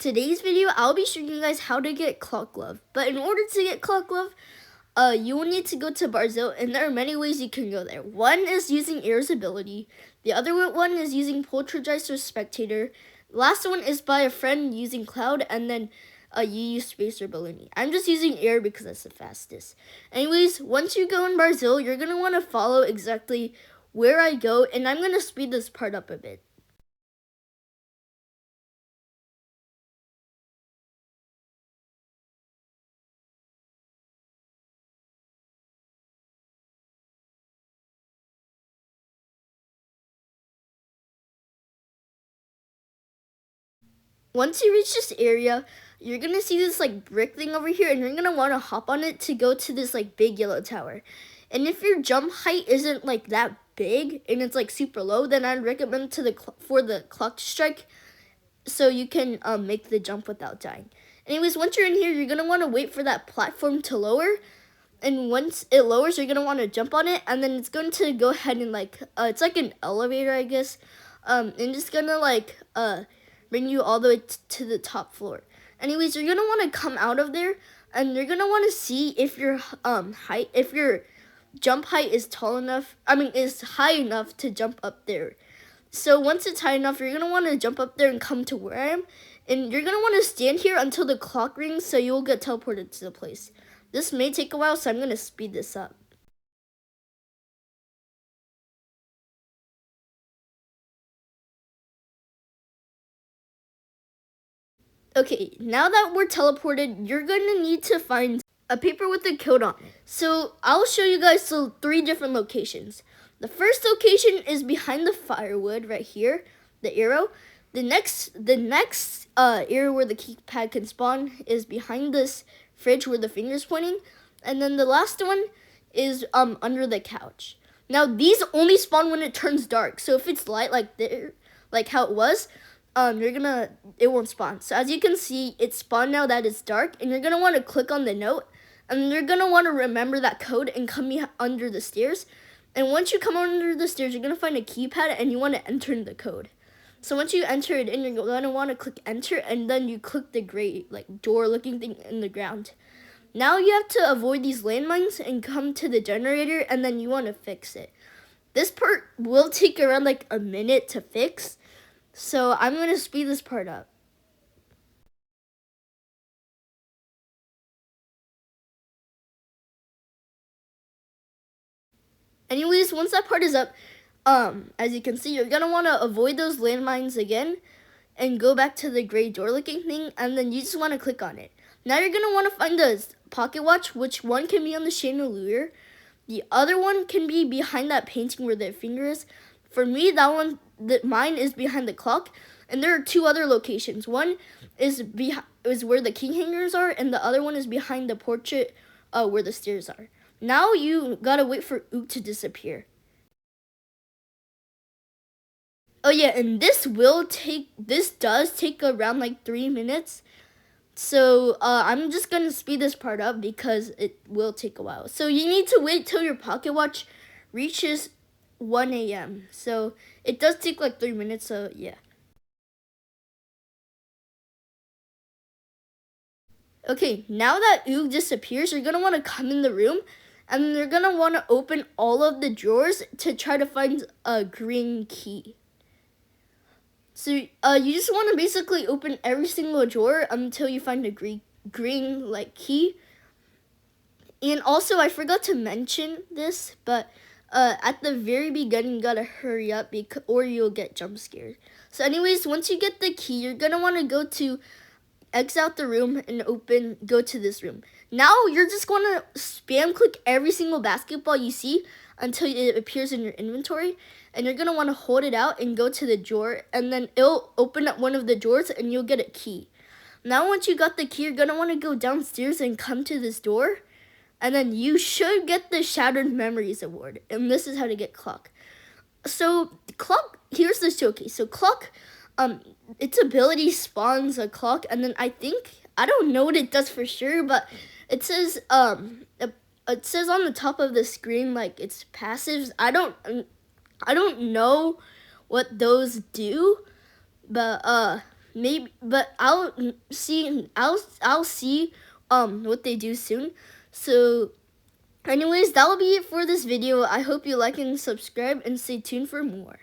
today's video, I'll be showing you guys how to get Clock Glove. But in order to get Clock Glove, you will need to go to Barzil, and there are many ways you can go there. One is using Air's ability. The other one is using Poltergeist or Spectator. The last one is by a friend using Cloud, and then you use Spacer ability. I'm just using Air because that's the fastest. Anyways, once you go in Barzil, you're going to want to follow exactly where I go, and I'm going to speed this part up a bit. Once you reach this area, you're gonna see this like brick thing over here, and you're gonna want to hop on it to go to this like big yellow tower. And if your jump height isn't like that big and it's like super low, then I'd recommend for the clock to strike, so you can make the jump without dying. Anyways, once you're in here, you're gonna want to wait for that platform to lower, and once it lowers, you're gonna want to jump on it, and then it's going to go ahead and like it's like an elevator, I guess, and it's gonna like bring you all the way to the top floor. Anyways, you're gonna want to come out of there, and you're gonna want to see if your if your jump height is is high enough to jump up there. So once it's high enough, you're gonna want to jump up there and come to where I am, and you're gonna want to stand here until the clock rings, so you'll get teleported to the place. This may take a while, so I'm gonna speed this up. Okay, now that we're teleported, you're gonna need to find a paper with a code on it. So I'll show you guys the 3 different locations. The first location is behind the firewood right here, the arrow. The next area where the keypad can spawn is behind this fridge where the finger's pointing. And then the last one is under the couch. Now these only spawn when it turns dark. So if it's light like how it was, it won't spawn. So as you can see, it's spawned now that it's dark, and you're gonna want to click on the note, and you're gonna want to remember that code and come under the stairs. And once you come under the stairs, you're gonna find a keypad, and you want to enter in the code. So once you enter it in, you're gonna want to click enter, and then you click the gray like door looking thing in the ground. Now you have to avoid these landmines and come to the generator, and then you want to fix it. This part will take around like a minute to fix, so I'm going to speed this part up. Anyways, once that part is up, as you can see, you're going to want to avoid those landmines again and go back to the gray door looking thing, and then you just want to click on it. Now you're going to want to find the pocket watch, which one can be on the chandelier. The other one can be behind that painting where the finger is. For me, mine is behind the clock, and there are 2 other locations. One is where the key hangers are, and the other one is behind the portrait where the stairs are. Now you gotta wait for Ook to disappear. Oh yeah, and this does take around like 3 minutes. So I'm just gonna speed this part up because it will take a while. So you need to wait till your pocket watch reaches 1 a.m. So it does take like 3 minutes, so yeah. Okay, now that Ook disappears, you're gonna want to come in the room, and you're gonna want to open all of the drawers to try to find a green key. So you just want to basically open every single drawer until you find a green like key. And also, I forgot to mention this, but at the very beginning, you gotta hurry up or you'll get jump scared. So anyways, once you get the key, you're gonna want to go to X out the room and go to this room. Now you're just gonna spam click every single basketball you see until it appears in your inventory, and you're gonna want to hold it out and go to the drawer, and then it'll open up one of the drawers and you'll get a key. Now once you got the key, you're gonna want to go downstairs and come to this door, and then you should get the Shattered Memories award, and this is how to get Clock. So Clock, here's the showcase. So Clock, its ability spawns a clock, and then I don't know what it does for sure, but it says on the top of the screen like it's passives. I don't know what those do, but maybe, but I'll see. I'll see what they do soon. So, anyways, that will be it for this video. I hope you like and subscribe and stay tuned for more.